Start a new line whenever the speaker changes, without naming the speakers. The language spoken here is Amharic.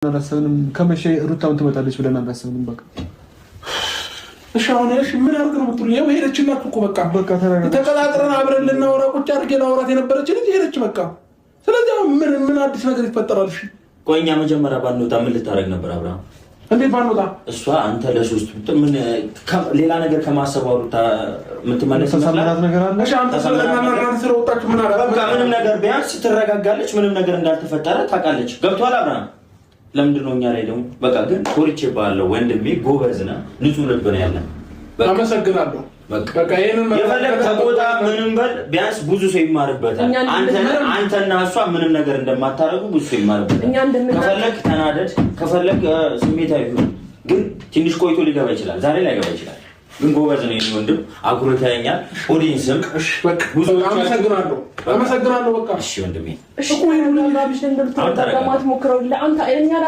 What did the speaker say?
አላሰብንም ከመቼ ሩታውን ትመጣለች ብለን አላሰብንም። በቃ
እሺ አሁን እሺ ምን አድርገን ነው የምትሉኝ? ያው ሄደችና እኮ በቃ ተቀጣጥረን አብረን ልናወራ ቁጭ አድርጌ ላወራት የነበረች ልጅ ሄደች በቃ። ስለዚህ ምን አዲስ ነገር ይፈጠራል? እሺ
ቆይ እኛ መጀመሪያ ባንወጣ ምን ልታረግ ነበር አብርሃም?
እንዴት ባንወጣ?
እሷ አንተ ለሶስት ምን ሌላ ነገር ከማሰብ አውሩታ የምትመለስ
ነገር አለ?
እሺ አንተ ስለወጣችሁ ምን አደረገ?
በቃ ምንም ነገር ቢያንስ ትረጋጋለች፣ ምንም ነገር እንዳልተፈጠረ ታውቃለች። ገብቷል አብርሃም? ለምንድን ነው እኛ ላይ ደግሞ በቃ ግን ኮርቼ ባለው ወንድሜ ጎበዝ ነህ፣ ንጹህ ልብ ነው ያለን።
አመሰግናለሁ። በቃ ይሄንን
የፈለግ ተቆጣ ምንም በል ቢያንስ ብዙ ሰው ይማርበታል። አንተና እሷ ምንም ነገር እንደማታረጉ ብዙ ሰው ይማርበታል። ከፈለግ ተናደድ፣ ከፈለግ ስሜታዊ ሁን፣ ግን ትንሽ ቆይቶ ሊገባ ይችላል። ዛሬ ላይ ገባ ይችላል፣ ግን ጎበዝ ነው የኔ ወንድም። አኩርተኸኛል። ኦዲየንስም
ብዙ አመሰግናለሁ። በቃ
እሺ ወንድሜ
እሺ ቆይ ነው ላብሽ እንደምትጠቀማት ሞክረው ለአንተ